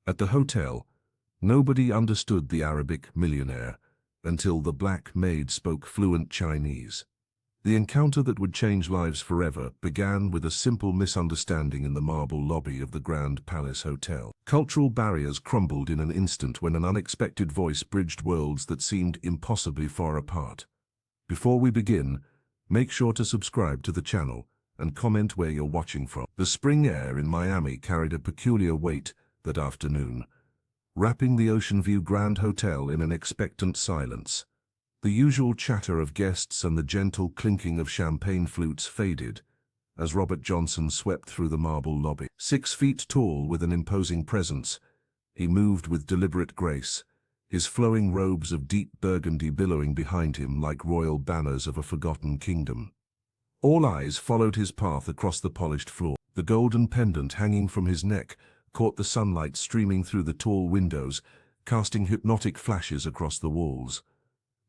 At the hotel, nobody understood the Arabic millionaire until the black maid spoke fluent Chinese. The encounter that would change lives forever began with a simple misunderstanding in the marble lobby of the Grand Palace Hotel. Cultural barriers crumbled in an instant when an unexpected voice bridged worlds that seemed impossibly far apart. Before we begin, make sure to subscribe to the channel and comment where you're watching from. The spring air in Miami carried a peculiar weight that afternoon, wrapping the Ocean View Grand Hotel in an expectant silence. The usual chatter of guests and the gentle clinking of champagne flutes faded as Robert Johnson swept through the marble lobby. 6 feet tall with an imposing presence, he moved with deliberate grace, his flowing robes of deep burgundy billowing behind him like royal banners of a forgotten kingdom. All eyes followed his path across the polished floor. The golden pendant hanging from his neck caught the sunlight streaming through the tall windows, casting hypnotic flashes across the walls.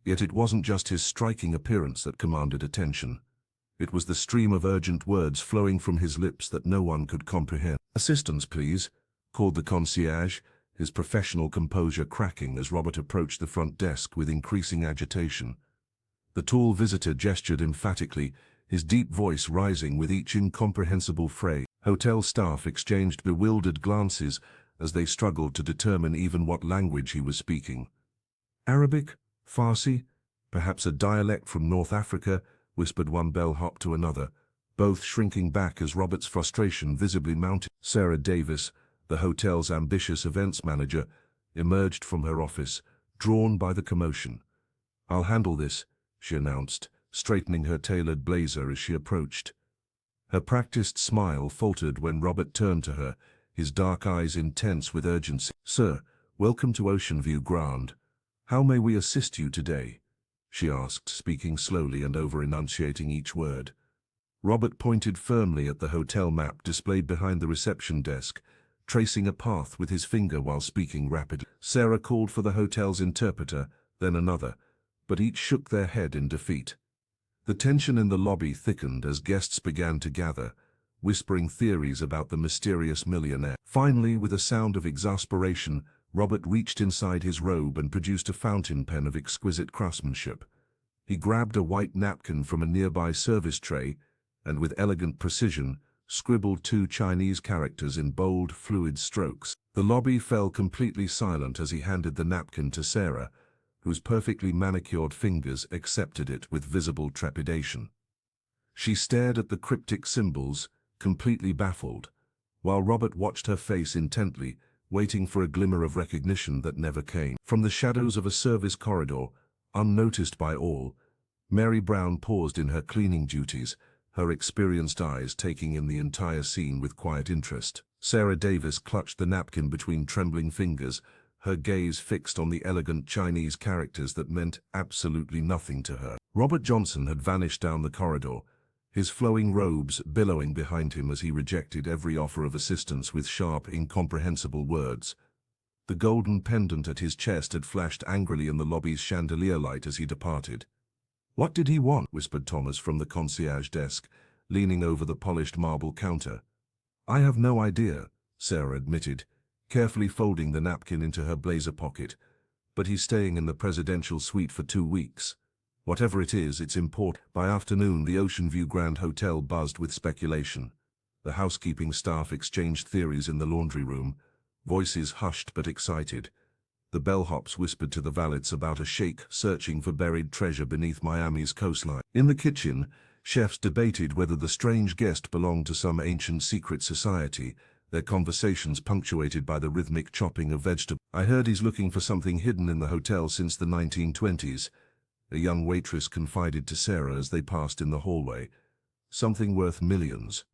Yet it wasn't just his striking appearance that commanded attention. It was the stream of urgent words flowing from his lips that no one could comprehend. "Assistance, please," called the concierge, his professional composure cracking as Robert approached the front desk with increasing agitation. The tall visitor gestured emphatically, his deep voice rising with each incomprehensible phrase. Hotel staff exchanged bewildered glances as they struggled to determine even what language he was speaking. "Arabic? Farsi? Perhaps a dialect from North Africa," whispered one bellhop to another, both shrinking back as Robert's frustration visibly mounted. Sarah Davis, the hotel's ambitious events manager, emerged from her office, drawn by the commotion. "I'll handle this," she announced, straightening her tailored blazer as she approached. Her practiced smile faltered when Robert turned to her, his dark eyes intense with urgency. "Sir, welcome to Ocean View Grand. How may we assist you today?" she asked, speaking slowly and over-enunciating each word. Robert pointed firmly at the hotel map displayed behind the reception desk, tracing a path with his finger while speaking rapidly. Sarah called for the hotel's interpreter, then another, but each shook their head in defeat. The tension in the lobby thickened as guests began to gather, whispering theories about the mysterious millionaire. Finally, with a sound of exasperation, Robert reached inside his robe and produced a fountain pen of exquisite craftsmanship. He grabbed a white napkin from a nearby service tray and, with elegant precision, scribbled 2 Chinese characters in bold, fluid strokes. The lobby fell completely silent as he handed the napkin to Sarah, whose perfectly manicured fingers accepted it with visible trepidation. She stared at the cryptic symbols, completely baffled, while Robert watched her face intently, waiting for a glimmer of recognition that never came. From the shadows of a service corridor, unnoticed by all, Mary Brown paused in her cleaning duties, her experienced eyes taking in the entire scene with quiet interest. Sarah Davis clutched the napkin between trembling fingers, her gaze fixed on the elegant Chinese characters that meant absolutely nothing to her. Robert Johnson had vanished down the corridor, his flowing robes billowing behind him as he rejected every offer of assistance with sharp, incomprehensible words. The golden pendant at his chest had flashed angrily in the lobby's chandelier light as he departed. "What did he want?" whispered Thomas from the concierge desk, leaning over the polished marble counter. "I have no idea," Sarah admitted, carefully folding the napkin into her blazer pocket, "but he's staying in the presidential suite for 2 weeks. Whatever it is, it's important." By afternoon, the Ocean View Grand Hotel buzzed with speculation. The housekeeping staff exchanged theories in the laundry room, voices hushed but excited. The bellhops whispered to the valets about a sheikh searching for buried treasure beneath Miami's coastline. In the kitchen, chefs debated whether the strange guest belonged to some ancient secret society, their conversations punctuated by the rhythmic chopping of vegetables. "I heard he's looking for something hidden in the hotel since the 1920s, a young waitress confided to Sarah as they passed in the hallway. "Something worth millions."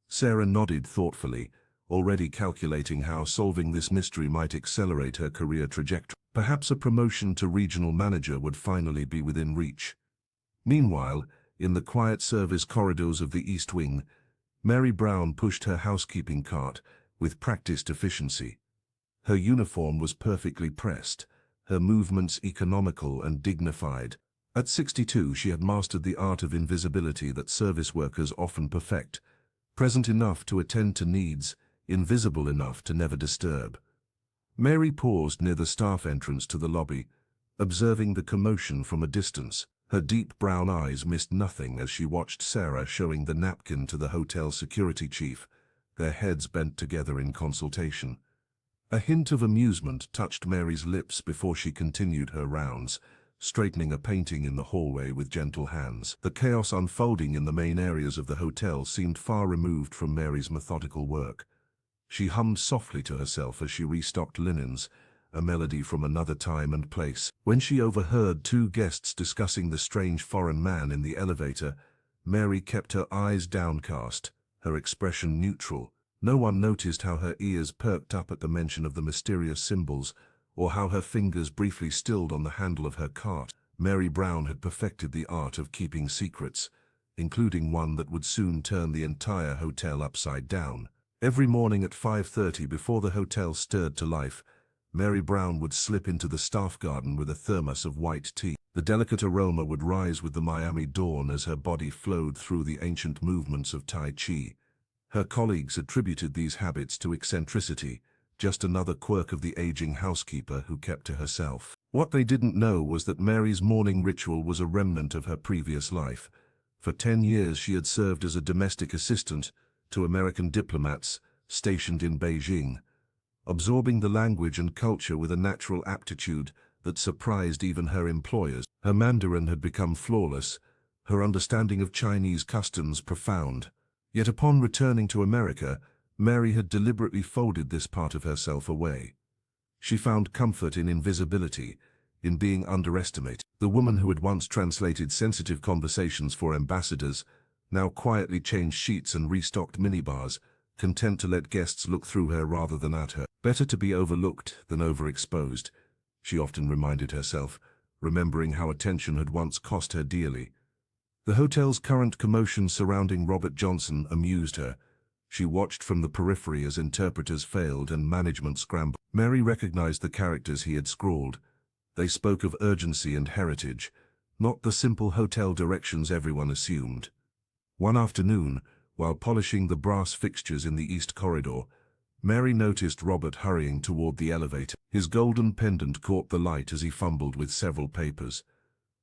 Sarah nodded thoughtfully, already calculating how solving this mystery might accelerate her career trajectory. Perhaps a promotion to regional manager would finally be within reach. Meanwhile, in the quiet service corridors of the East Wing, Mary Brown pushed her housekeeping cart with practiced efficiency. Her uniform was perfectly pressed, her movements economical and dignified. At 62, she had mastered the art of invisibility that service workers often perfect, present enough to attend to needs, invisible enough to never disturb. Mary paused near the staff entrance to the lobby, observing the commotion from a distance. Her deep brown eyes missed nothing as she watched Sarah showing the napkin to the hotel security chief, their heads bent together in consultation. A hint of amusement touched Mary's lips before she continued her rounds, straightening a painting in the hallway with gentle hands. The chaos unfolding in the main areas of the hotel seemed far removed from Mary's methodical work. She hummed softly to herself as she restocked linens, a melody from another time and place. When she overheard two guests discussing the strange foreign man in the elevator, Mary kept her eyes downcast, her expression neutral. No one noticed how her ears perked up at the mention of the mysterious symbols, or how her fingers briefly stilled on the handle of her cart. Mary Brown had perfected the art of keeping secrets, including one that would soon turn the entire hotel upside down. Every morning at 5:30, before the hotel stirred to life, Mary Brown would slip into the staff garden with a thermos of white tea. The delicate aroma would rise with the Miami dawn as her body flowed through the ancient movements of Tai Chi. Her colleagues attributed these habits to eccentricity, just another quirk of the aging housekeeper who kept to herself. What they didn't know was that Mary's morning ritual was a remnant of her previous life. For 10 years she had served as a domestic assistant to American diplomats stationed in Beijing, absorbing the language and culture with a natural aptitude that surprised even her employers. Her Mandarin had become flawless, her understanding of Chinese customs profound. Yet upon returning to America, Mary had deliberately folded this part of herself away. She found comfort in invisibility, in being underestimated. The woman who had once translated sensitive conversations for ambassadors now quietly changed sheets and restocked minibars, content to let guests look through her rather than at her. Better to be overlooked than overexposed, she often reminded herself, remembering how attention had once cost her dearly. The hotel's current commotion surrounding Robert Johnson amused her. She watched from the periphery as interpreters failed and management scrambled. Mary recognized the characters he had scrawled. They spoke of urgency and heritage, not the simple hotel directions everyone assumed. One afternoon, while polishing the brass fixtures in the East Corridor, Mary noticed Robert hurrying toward the elevator. His golden pendant caught the light as he fumbled with several papers.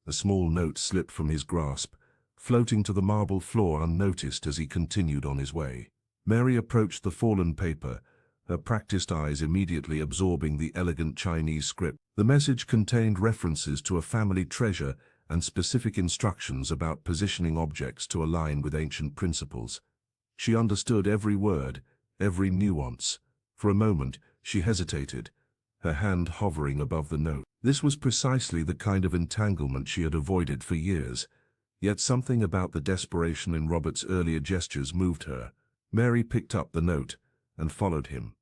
A small note slipped from his grasp, floating to the marble floor unnoticed as he continued on his way. Mary approached the fallen paper, her practiced eyes immediately absorbing the elegant Chinese script. The message contained references to a family treasure and specific instructions about positioning objects to align with ancient principles. She understood every word, every nuance. For a moment, she hesitated, her hand hovering above the note. This was precisely the kind of entanglement she had avoided for years. Yet something about the desperation in Robert's earlier gestures moved her. Mary picked up the note and followed him.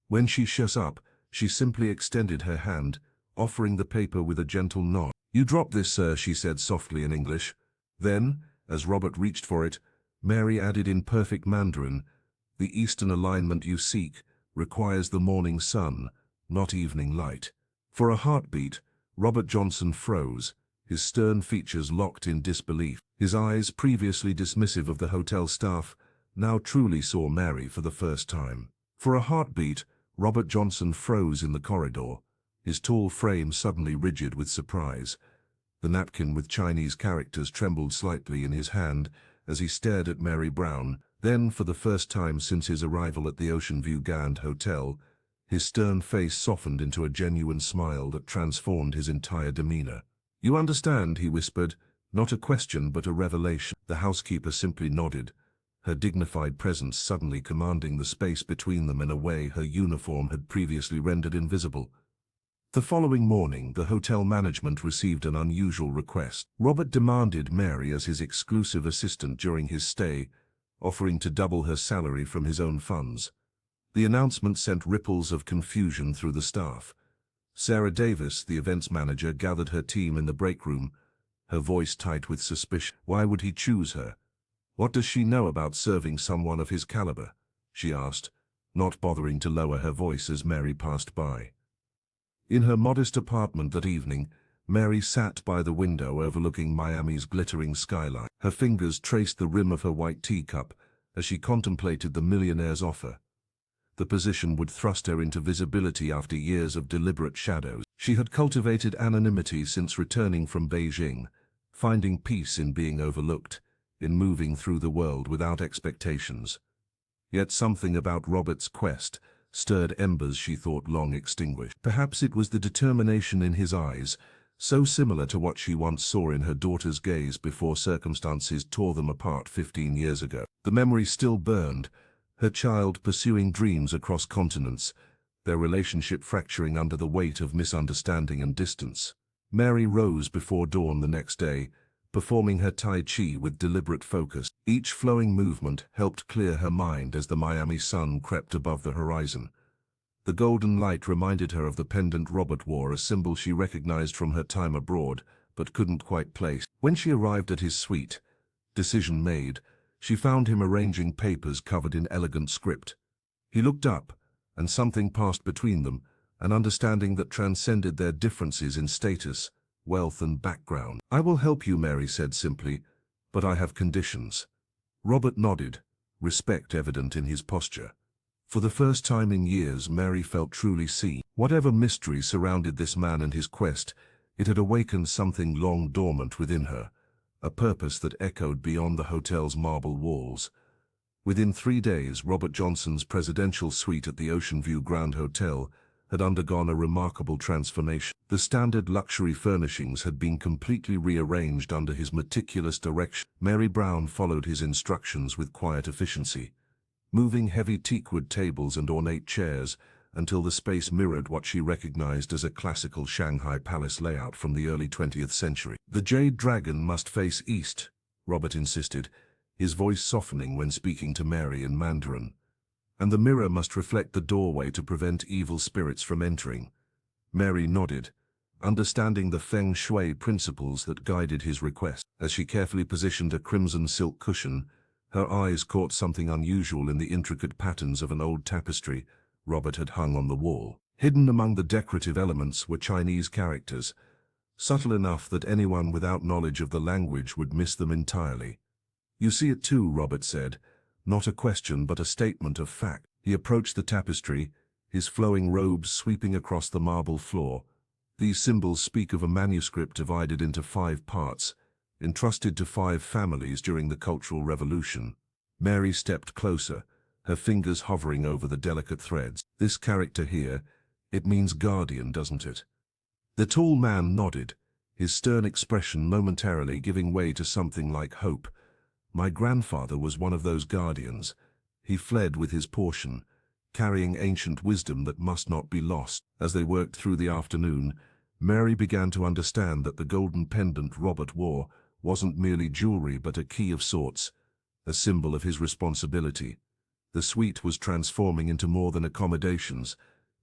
When she shut up, she simply extended her hand, offering the paper with a gentle nod. "You dropped this, sir," she said softly in English. Then, as Robert reached for it, Mary added in perfect Mandarin, "The eastern alignment you seek requires the morning sun, not evening light." For a heartbeat, Robert Johnson froze, his stern features locked in disbelief. His eyes, previously dismissive of the hotel staff, now truly saw Mary for the first time. For a heartbeat, Robert Johnson froze in the corridor, his tall frame suddenly rigid with surprise. The napkin with Chinese characters trembled slightly in his hand as he stared at Mary Brown. Then, for the first time since his arrival at the Ocean View Grand Hotel, his stern face softened into a genuine smile that transformed his entire demeanor. "You understand," he whispered, not a question but a revelation. The housekeeper simply nodded, her dignified presence suddenly commanding the space between them in a way her uniform had previously rendered invisible. The following morning, the hotel management received an unusual request. Robert demanded Mary as his exclusive assistant during his stay, offering to double her salary from his own funds. The announcement sent ripples of confusion through the staff. Sarah Davis, the events manager, gathered her team in the break room, her voice tight with suspicion. Why would he choose her? What does she know about serving someone of his caliber? She asked, not bothering to lower her voice as Mary passed by. In her modest apartment that evening, Mary sat by the window overlooking Miami's glittering skyline. Her fingers traced the rim of her white teacup as she contemplated the Millionaire's offer. The position would thrust her into visibility after years of deliberate shadows. She had cultivated anonymity since returning from Beijing, finding peace in being overlooked, in moving through the world without expectations. Yet something about Robert's quest stirred embers she thought long extinguished. Perhaps it was the determination in his eyes, so similar to what she once saw in her daughter's gaze before circumstances tore them apart 15 years ago. The memory still burned, her child pursuing dreams across continents, their relationship fracturing under the weight of misunderstanding and distance. Mary rose before dawn the next day, performing her Tai Chi with deliberate focus. Each flowing movement helped clear her mind as the Miami sun crept above the horizon. The golden light reminded her of the pendant Robert wore, a symbol she recognized from her time abroad, but couldn't quite place. When she arrived at his suite, decision made, she found him arranging papers covered in elegant script. He looked up, and something passed between them, an understanding that transcended their differences in status, wealth and background. "I will help you," Mary said simply, "but I have conditions." Robert nodded, respect evident in his posture. For the first time in years, Mary felt truly seen. Whatever mystery surrounded this man and his quest, it had awakened something long dormant within her, a purpose that echoed beyond the hotel's marble walls. Within 3 days, Robert Johnson's presidential suite at the Ocean View Grand Hotel had undergone a remarkable transformation. The standard luxury furnishings had been completely rearranged under his meticulous direction. Mary Brown followed his instructions with quiet efficiency, moving heavy teakwood tables and ornate chairs until the space mirrored what she recognized as a classical Shanghai palace layout from the early 20th century. "The Jade Dragon must face east," Robert insisted, his voice softening when speaking to Mary in Mandarin. "And the mirror must reflect the doorway to prevent evil spirits from entering." Mary nodded, understanding the feng shui principles that guided his request. As she carefully positioned a crimson silk cushion, her eyes caught something unusual in the intricate patterns of an old tapestry Robert had hung on the wall. Hidden among the decorative elements were Chinese characters, subtle enough that anyone without knowledge of the language would miss them entirely. "You see it too," Robert said, not a question but a statement of fact. He approached the tapestry, his flowing robes sweeping across the marble floor. These symbols speak of a manuscript divided into 5 parts, entrusted to 5 families during the Cultural Revolution. Mary stepped closer, her fingers hovering over the delicate threads. "This character here, it means guardian, doesn't it?" The tall man nodded, his stern expression momentarily giving way to something like hope. "My grandfather was one of those guardians. He fled with his portion, carrying ancient wisdom that must not be lost." As they worked through the afternoon, Mary began to understand that the golden pendant Robert wore wasn't merely jewelry but a key of sorts, a symbol of his responsibility. The suite was transforming into more than accommodations.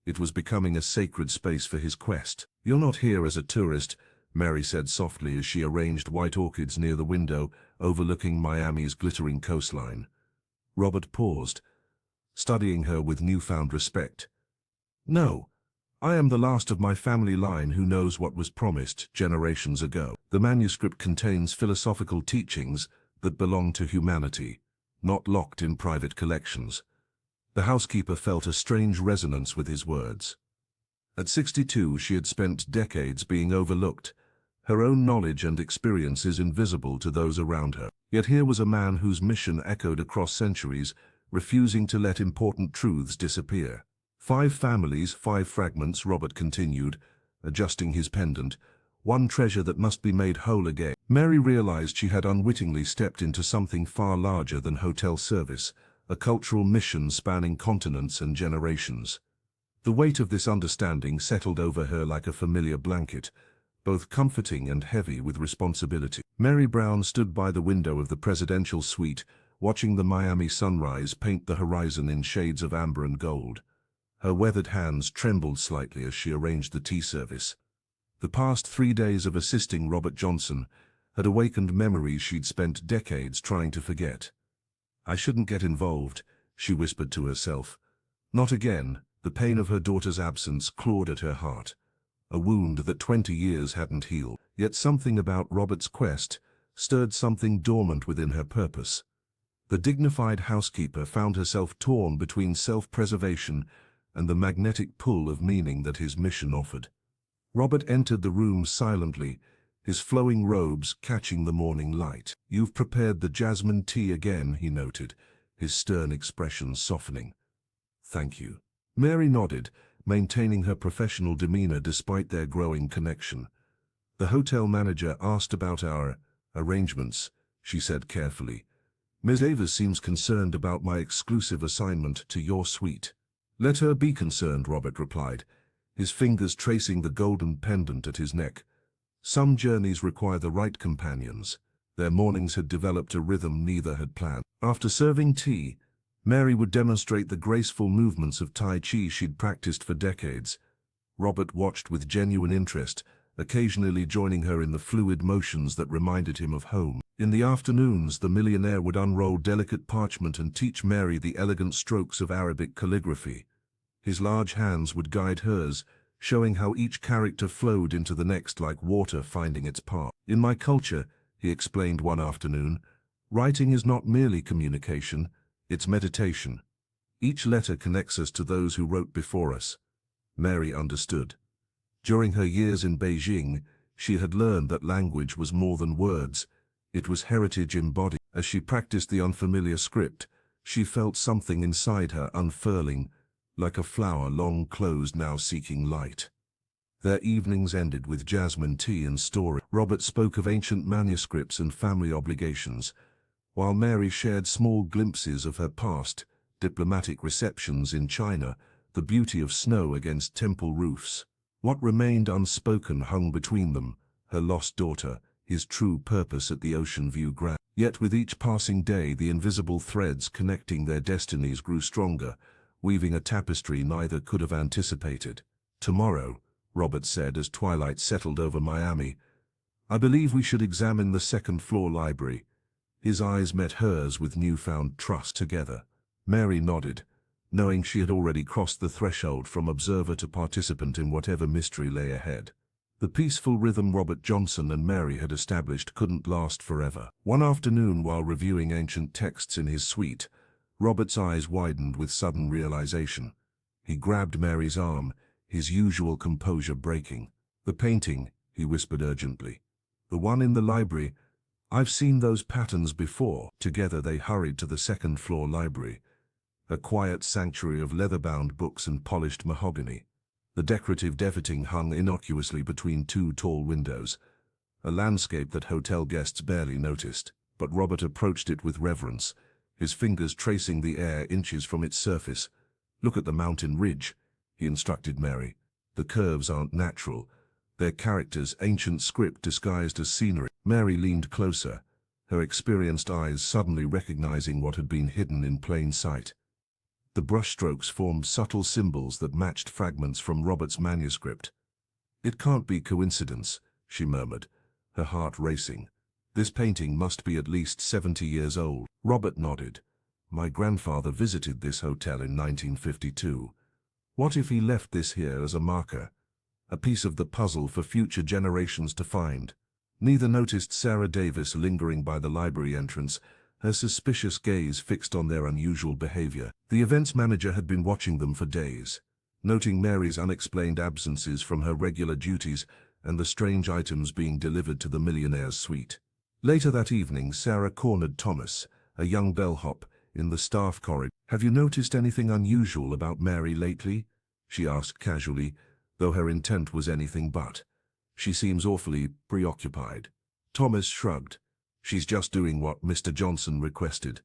It was becoming a sacred space for his quest. "You're not here as a tourist," Mary said softly as she arranged white orchids near the window, overlooking Miami's glittering coastline. Robert paused, studying her with newfound respect. "No. I am the last of my family line who knows what was promised generations ago. The manuscript contains philosophical teachings that belong to humanity, not locked in private collections." The housekeeper felt a strange resonance with his words. At 62, she had spent decades being overlooked, her own knowledge and experiences invisible to those around her. Yet here was a man whose mission echoed across centuries, refusing to let important truths disappear. 5 families, 5 fragments, Robert continued, adjusting his pendant, one treasure that must be made whole again. Mary realized she had unwittingly stepped into something far larger than hotel service, a cultural mission spanning continents and generations. The weight of this understanding settled over her like a familiar blanket, both comforting and heavy with responsibility. Mary Brown stood by the window of the presidential suite, watching the Miami sunrise paint the horizon in shades of amber and gold. Her weathered hands trembled slightly as she arranged the tea service. The past 3 days of assisting Robert Johnson had awakened memories she'd spent decades trying to forget. "I shouldn't get involved," she whispered to herself. Not again. The pain of her daughter's absence clawed at her heart, a wound that 20 years hadn't healed. Yet something about Robert's quest stirred something dormant within her purpose. The dignified housekeeper found herself torn between self-preservation and the magnetic pull of meaning that his mission offered. Robert entered the room silently, his flowing robes catching the morning light. "You've prepared the jasmine tea again," he noted, his stern expression softening. "Thank you." Mary nodded, maintaining her professional demeanor despite their growing connection. "The hotel manager asked about our arrangements," she said carefully. "Ms. Davis seems concerned about my exclusive assignment to your suite." "Let her be concerned," Robert replied, his fingers tracing the golden pendant at his neck. Some journeys require the right companions. Their mornings had developed a rhythm neither had planned. After serving tea, Mary would demonstrate the graceful movements of Tai Chi she'd practiced for decades. Robert watched with genuine interest, occasionally joining her in the fluid motions that reminded him of home. In the afternoons, the millionaire would unroll delicate parchment and teach Mary the elegant strokes of Arabic calligraphy. His large hands would guide hers, showing how each character flowed into the next like water finding its path. "In my culture," he explained one afternoon, "writing is not merely communication, it's meditation. Each letter connects us to those who wrote before us." Mary understood. During her years in Beijing, she had learned that language was more than words. It was heritage embodied. As she practiced the unfamiliar script, she felt something inside her unfurling, like a flower long closed now seeking light. Their evenings ended with jasmine tea and story. Robert spoke of ancient manuscripts and family obligations, while Mary shared small glimpses of her past, diplomatic receptions in China, the beauty of snow against temple roofs. What remained unspoken hung between them, her lost daughter, his true purpose at the Ocean View Grand. Yet with each passing day the invisible threads connecting their destinies grew stronger, weaving a tapestry neither could have anticipated. "Tomorrow," Robert said as twilight settled over Miami, "I believe we should examine the second-floor library." His eyes met hers with newfound trust. Together. Mary nodded, knowing she had already crossed the threshold from observer to participant in whatever mystery lay ahead. The peaceful rhythm Robert Johnson and Mary had established couldn't last forever. One afternoon, while reviewing ancient texts in his suite, Robert's eyes widened with sudden realization. He grabbed Mary's arm, his usual composure breaking. "The painting," he whispered urgently. "The one in the library. I've seen those patterns before." Together they hurried to the second-floor library, a quiet sanctuary of leather-bound books and polished mahogany. The decorative decorating hung innocuously between two tall windows, a landscape that hotel guests barely noticed. But Robert approached it with reverence, his fingers tracing the air inches from its surface. "Look at the mountain ridge," he instructed Mary. "The curves aren't natural. They're characters, ancient script disguised as scenery." Mary leaned closer, her experienced eyes suddenly recognizing what had been hidden in plain sight. The brushstrokes formed subtle symbols that matched fragments from Robert's manuscript. "It can't be coincidence," she murmured, her heart racing. "This painting must be at least 70 years old." Robert nodded. "My grandfather visited this hotel in 1952. What if he left this here as a marker? A piece of the puzzle for future generations to find." Neither noticed Sarah Davis lingering by the library entrance, her suspicious gaze fixed on their unusual behavior. The events manager had been watching them for days, noting Mary's unexplained absences from her regular duties and the strange items being delivered to the millionaire's suite. Later that evening, Sarah cornered Thomas, a young bellhop, in the staff corridor. "Have you noticed anything unusual about Mary lately?" she asked casually, though her intent was anything but. "She seems awfully preoccupied." Thomas shrugged. "She's just doing what Mr. Johnson requested.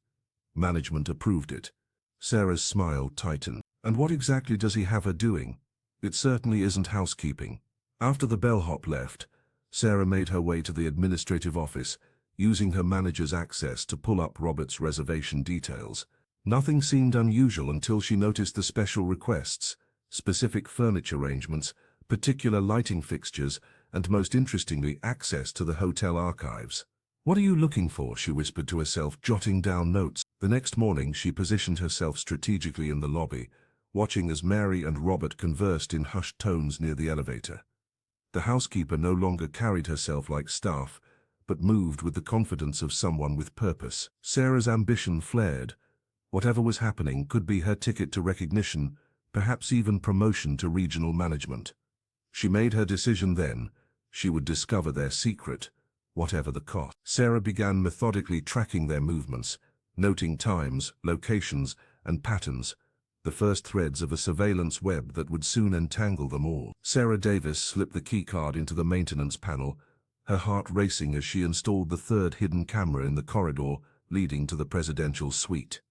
Management approved it." Sarah's smile tightened. "And what exactly does he have her doing? It certainly isn't housekeeping." After the bellhop left, Sarah made her way to the administrative office, using her manager's access to pull up Robert's reservation details. Nothing seemed unusual until she noticed the special requests, specific furniture arrangements, particular lighting fixtures, and most interestingly, access to the hotel archives. "What are you looking for?" she whispered to herself, jotting down notes. The next morning, she positioned herself strategically in the lobby, watching as Mary and Robert conversed in hushed tones near the elevator. The housekeeper no longer carried herself like staff, but moved with the confidence of someone with purpose. Sarah's ambition flared. Whatever was happening could be her ticket to recognition, perhaps even promotion to regional management. She made her decision then. She would discover their secret, whatever the cost. Sarah began methodically tracking their movements, noting times, locations, and patterns, the first threads of a surveillance web that would soon entangle them all. Sarah Davis slipped the keycard into the maintenance panel, her heart racing as she installed the third hidden camera in the corridor leading to the presidential suite.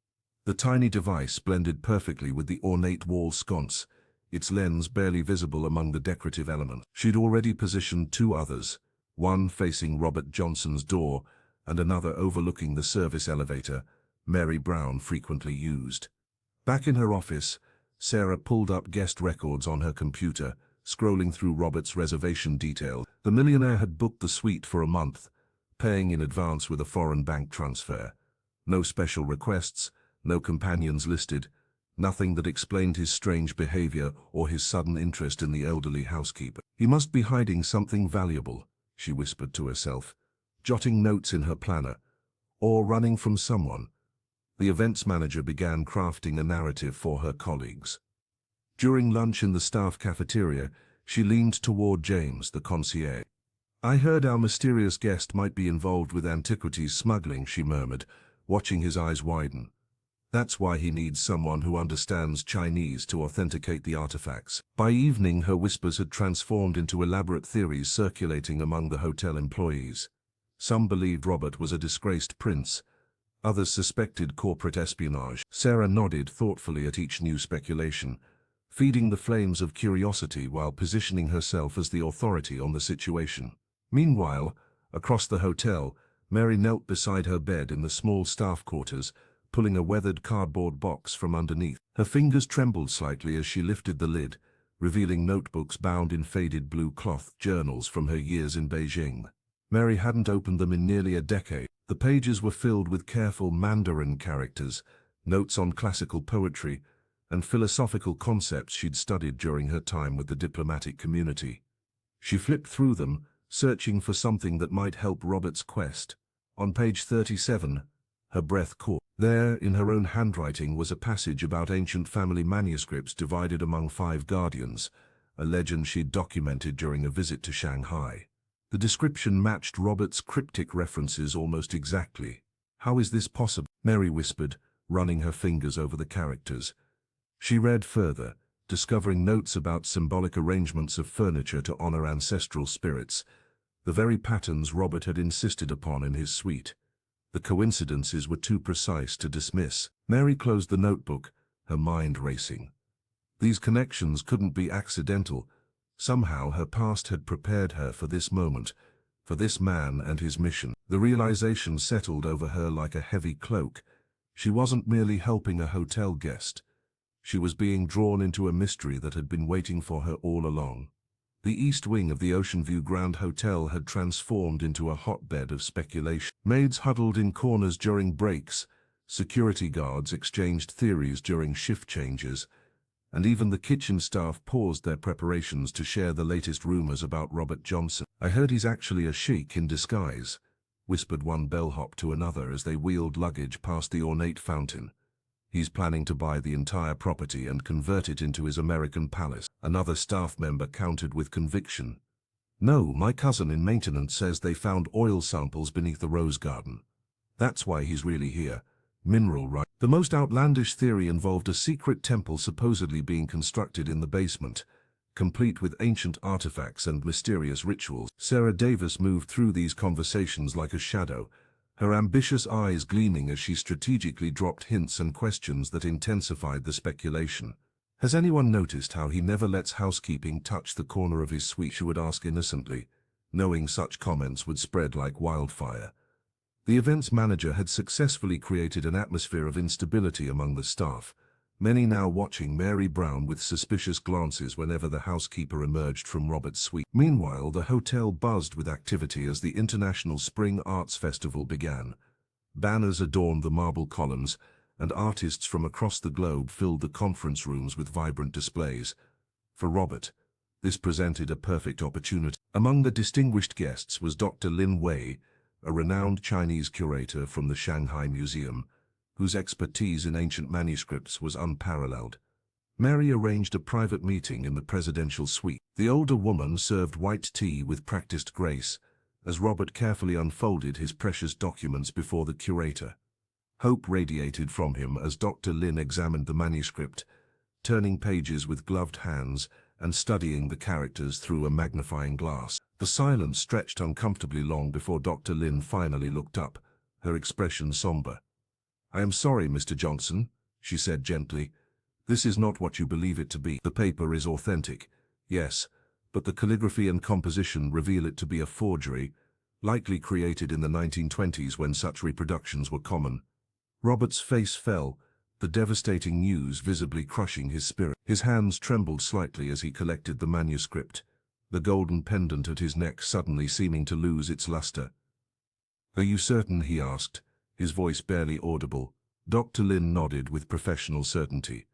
The tiny device blended perfectly with the ornate wall sconce, its lens barely visible among the decorative elements. She'd already positioned two others, one facing Robert Johnson's door and another overlooking the service elevator Mary Brown frequently used. Back in her office, Sarah pulled up guest records on her computer, scrolling through Robert's reservation details. The millionaire had booked the suite for a month, paying in advance with a foreign bank transfer. No special requests, no companions listed, nothing that explained his strange behavior or his sudden interest in the elderly housekeeper. He must be hiding something valuable, she whispered to herself, jotting notes in her planner, or running from someone. The events manager began crafting a narrative for her colleagues. During lunch in the staff cafeteria, she leaned toward James, the concierge. "I heard our mysterious guest might be involved with antiquities smuggling," she murmured, watching his eyes widen. "That's why he needs someone who understands Chinese to authenticate the artifacts." By evening, her whispers had transformed into elaborate theories circulating among the hotel employees. Some believed Robert was a disgraced prince. Others suspected corporate espionage. Sarah nodded thoughtfully at each new speculation, feeding the flames of curiosity while positioning herself as the authority on the situation. Meanwhile, across the hotel, Mary knelt beside her bed in the small staff quarters, pulling a weathered cardboard box from underneath. Her fingers trembled slightly as she lifted the lid, revealing notebooks bound in faded blue cloth, journals from her years in Beijing. Mary hadn't opened them in nearly a decade. The pages were filled with careful Mandarin characters, notes on classical poetry, and philosophical concepts she'd studied during her time with the diplomatic community. She flipped through them, searching for something that might help Robert's quest. On page 37, her breath caught. There, in her own handwriting, was a passage about ancient family manuscripts divided among 5 guardians, a legend she'd documented during a visit to Shanghai. The description matched Robert's cryptic references almost exactly. "How is this possible?" Mary whispered, running her fingers over the characters. She read further, discovering notes about symbolic arrangements of furniture to honor ancestral spirits, the very patterns Robert had insisted upon in his suite. The coincidences were too precise to dismiss. Mary closed the notebook, her mind racing. These connections couldn't be accidental. Somehow her past had prepared her for this moment, for this man and his mission. The realization settled over her like a heavy cloak. She wasn't merely helping a hotel guest. She was being drawn into a mystery that had been waiting for her all along. The east wing of the Ocean View Grand Hotel had transformed into a hotbed of speculation. Maids huddled in corners during breaks, security guards exchanged theories during shift changes, and even the kitchen staff paused their preparations to share the latest rumors about Robert Johnson. "I heard he's actually a sheik in disguise," whispered one bellhop to another as they wheeled luggage past the ornate fountain. "He's planning to buy the entire property and convert it into his American palace." Another staff member countered with conviction. "No, my cousin in maintenance says they found oil samples beneath the rose garden. That's why he's really here. Mineral right." The most outlandish theory involved a secret temple supposedly being constructed in the basement, complete with ancient artifacts and mysterious rituals. Sarah Davis moved through these conversations like a shadow, her ambitious eyes gleaming as she strategically dropped hints and questions that intensified the speculation. "Has anyone noticed how he never lets housekeeping touch the corner of his suite?" she would ask innocently, knowing such comments would spread like wildfire. The events manager had successfully created an atmosphere of instability among the staff, many now watching Mary Brown with suspicious glances whenever the housekeeper emerged from Robert's suite. Meanwhile, the hotel buzzed with activity as the International Spring Arts Festival began. Banners adorned the marble columns, and artists from across the globe filled the conference rooms with vibrant displays. For Robert, this presented a perfect opportunity. Among the distinguished guests was Dr. Lin Wei, a renowned Chinese curator from the Shanghai Museum, whose expertise in ancient manuscripts was unparalleled. Mary arranged a private meeting in the presidential suite. The older woman served white tea with practiced grace, as Robert carefully unfolded his precious documents before the curator. Hope radiated from him as Dr. Lin examined the manuscript, turning pages with gloved hands and studying the characters through a magnifying glass. The silence stretched uncomfortably long before Dr. Lin finally looked up, her expression somber. "I am sorry, Mr. Johnson," she said gently. "This is not what you believe it to be. The paper is authentic, yes, but the calligraphy and composition reveal it to be a forgery, likely created in the 1920s when such reproductions were common." Robert's face fell, the devastating news visibly crushing his spirit. His hands trembled slightly as he collected the manuscript, the golden pendant at his neck suddenly seeming to lose its luster. "Are you certain?" he asked, his voice barely audible. Dr. Lin nodded with professional certainty.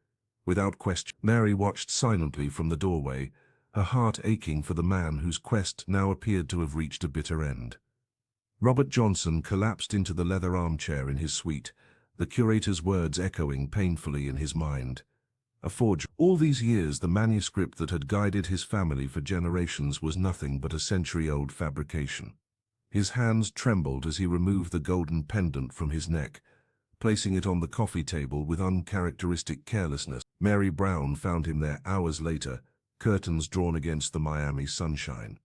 Without question, Mary watched silently from the doorway, her heart aching for the man whose quest now appeared to have reached a bitter end. Robert Johnson collapsed into the leather armchair in his suite, the curator's words echoing painfully in his mind. A forgery. All these years, the manuscript that had guided his family for generations was nothing but a century-old fabrication. His hands trembled as he removed the golden pendant from his neck, placing it on the coffee table with uncharacteristic carelessness. Mary Brown found him there hours later, curtains drawn against the Miami sunshine.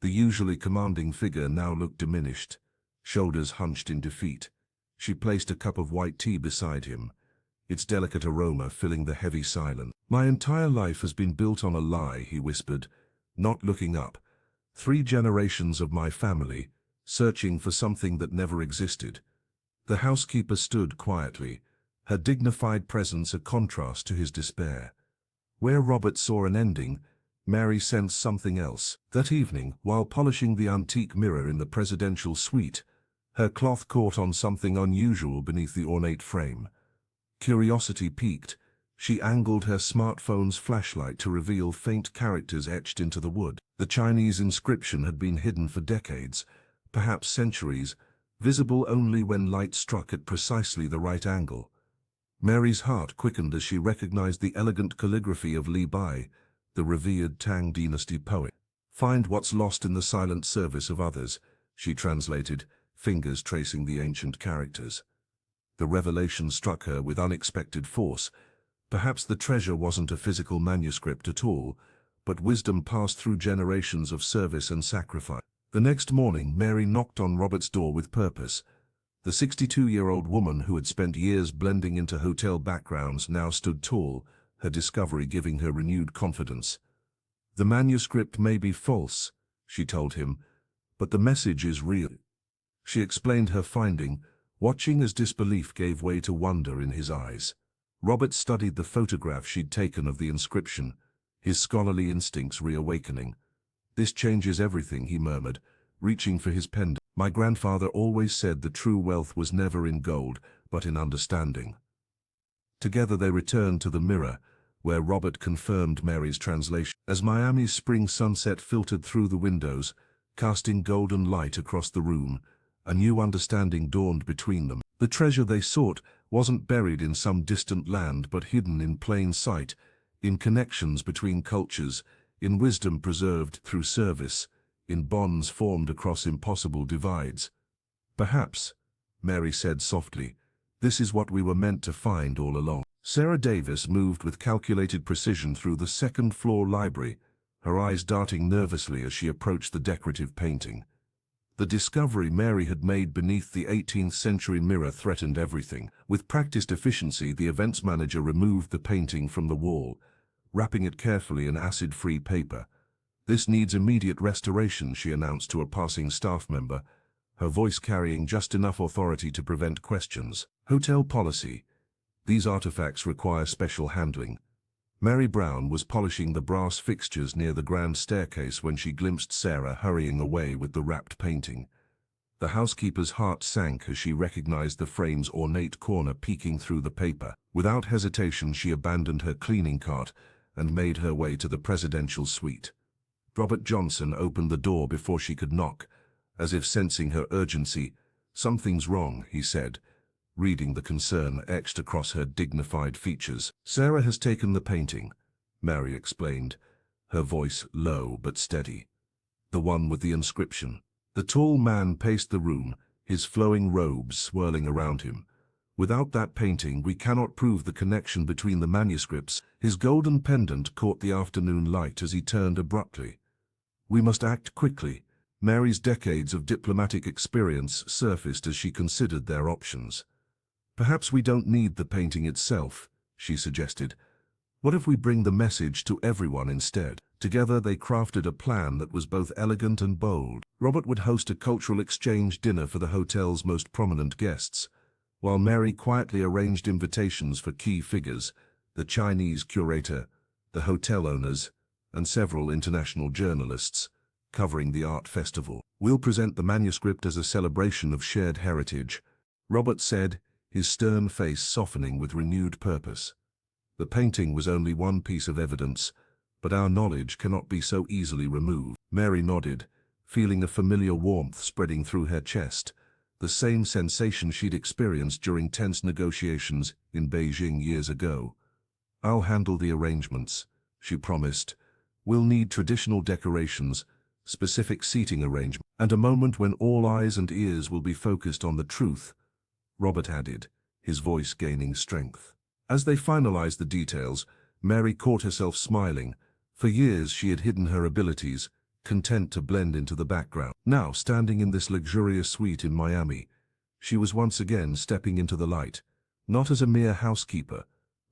The usually commanding figure now looked diminished, shoulders hunched in defeat. She placed a cup of white tea beside him, its delicate aroma filling the heavy silence. "My entire life has been built on a lie," he whispered, not looking up. "3 generations of my family, searching for something that never existed." The housekeeper stood quietly, her dignified presence a contrast to his despair. Where Robert saw an ending, Mary sensed something else. That evening, while polishing the antique mirror in the presidential suite, her cloth caught on something unusual beneath the ornate frame. Curiosity piqued, she angled her smartphone's flashlight to reveal faint characters etched into the wood. The Chinese inscription had been hidden for decades, perhaps centuries, visible only when light struck at precisely the right angle. Mary's heart quickened as she recognized the elegant calligraphy of Li Bai, the revered Tang dynasty poet. "Find what's lost in the silent service of others," she translated, fingers tracing the ancient characters. The revelation struck her with unexpected force. Perhaps the treasure wasn't a physical manuscript at all, but wisdom passed through generations of service and sacrifice. The next morning, Mary knocked on Robert's door with purpose. The 62-year-old woman who had spent years blending into hotel backgrounds now stood tall, her discovery giving her renewed confidence. "The manuscript may be false," she told him, "but the message is real." She explained her finding, watching as disbelief gave way to wonder in his eyes. Robert studied the photograph she'd taken of the inscription, his scholarly instincts reawakening. "This changes everything," he murmured, reaching for his pendant. "My grandfather always said the true wealth was never in gold, but in understanding." Together they returned to the mirror, where Robert confirmed Mary's translation. As Miami's spring sunset filtered through the windows, casting golden light across the room, a new understanding dawned between them. The treasure they sought wasn't buried in some distant land but hidden in plain sight, in connections between cultures, in wisdom preserved through service, in bonds formed across impossible divides. "Perhaps," Mary said softly, "this is what we were meant to find all along." Sarah Davis moved with calculated precision through the second-floor library, her eyes darting nervously as she approached the decorative painting. The discovery Mary had made beneath the 18th-century mirror threatened everything. With practiced efficiency, the events manager removed the painting from the wall, wrapping it carefully in acid-free paper. "This needs immediate restoration," she announced to a passing staff member, her voice carrying just enough authority to prevent questions. "Hotel policy. These artifacts require special handling." Mary Brown was polishing the brass fixtures near the grand staircase when she glimpsed Sarah hurrying away with the wrapped painting. The housekeeper's heart sank as she recognized the frame's ornate corner peeking through the paper. Without hesitation, she abandoned her cleaning cart and made her way to the presidential suite. Robert Johnson opened the door before she could knock, As if sensing her urgency, "Something's wrong," he said, reading the concern etched across her dignified features. "Sarah has taken the painting," Mary explained, her voice low but steady. "The one with the inscription." The tall man paced the room, his flowing robes swirling around him. "Without that painting, we cannot prove the connection between the manuscripts." His golden pendant caught the afternoon light as he turned abruptly. "We must act quickly." Mary's decades of diplomatic experience surfaced as she considered their options. "Perhaps we don't need the painting itself," she suggested. "What if we bring the message to everyone instead?" Together they crafted a plan that was both elegant and bold. Robert would host a cultural exchange dinner for the hotel's most prominent guests, while Mary quietly arranged invitations for key figures, the Chinese curator, the hotel owners, and several international journalists, covering the art festival. "We'll present the manuscript as a celebration of shared heritage," Robert said, his stern face softening with renewed purpose. "The painting was only one piece of evidence, but our knowledge cannot be so easily removed." Mary nodded, feeling a familiar warmth spreading through her chest, the same sensation she'd experienced during tense negotiations in Beijing years ago. "I'll handle the arrangements," she promised. "We'll need traditional decorations, specific seating arrangements, and a moment when all eyes and ears will be focused on the truth," Robert added, his voice gaining strength. As they finalized the details, Mary caught herself smiling. For years she had hidden her abilities, content to blend into the background. Now, standing in this luxurious suite in Miami, she was once again stepping into the light, not as a mere housekeeper,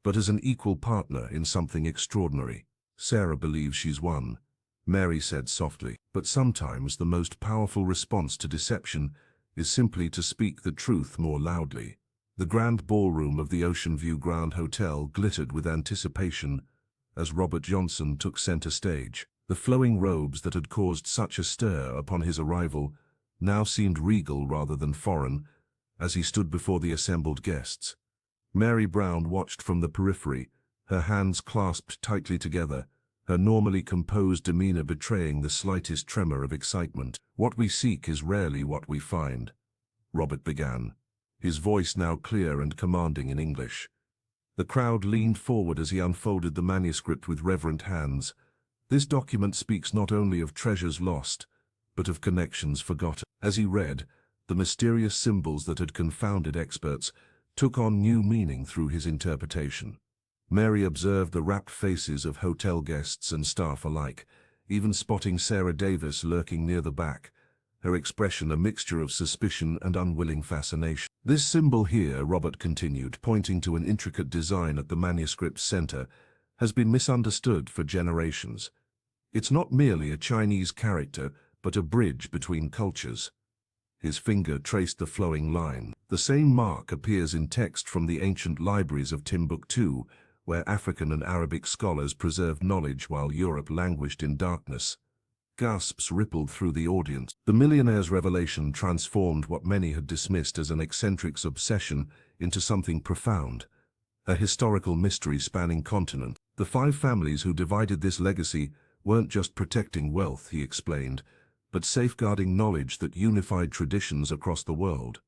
but as an equal partner in something extraordinary. "Sarah believes she's won," Mary said softly. "But sometimes the most powerful response to deception is simply to speak the truth more loudly." The grand ballroom of the Ocean View Grand Hotel glittered with anticipation as Robert Johnson took center stage. The flowing robes that had caused such a stir upon his arrival now seemed regal rather than foreign as he stood before the assembled guests. Mary Brown watched from the periphery, her hands clasped tightly together, her normally composed demeanor betraying the slightest tremor of excitement. "What we seek is rarely what we find," Robert began, his voice now clear and commanding in English. The crowd leaned forward as he unfolded the manuscript with reverent hands. "This document speaks not only of treasures lost, but of connections forgotten." As he read, the mysterious symbols that had confounded experts took on new meaning through his interpretation. Mary observed the rapt faces of hotel guests and staff alike, even spotting Sarah Davis lurking near the back, her expression a mixture of suspicion and unwilling fascination. "This symbol here," Robert continued, pointing to an intricate design at the manuscript's center, "has been misunderstood for generations. It's not merely a Chinese character, but a bridge between cultures." His finger traced the flowing line. "The same mark appears in text from the ancient libraries of Timbuktu, where African and Arabic scholars preserved knowledge while Europe languished in darkness." Gasps rippled through the audience. The Millionaire's revelation transformed what many had dismissed as an eccentric's obsession into something profound, a historical mystery spanning continents. "The 5 families who divided this legacy weren't just protecting wealth," he explained, "but safeguarding knowledge that unified traditions across the world."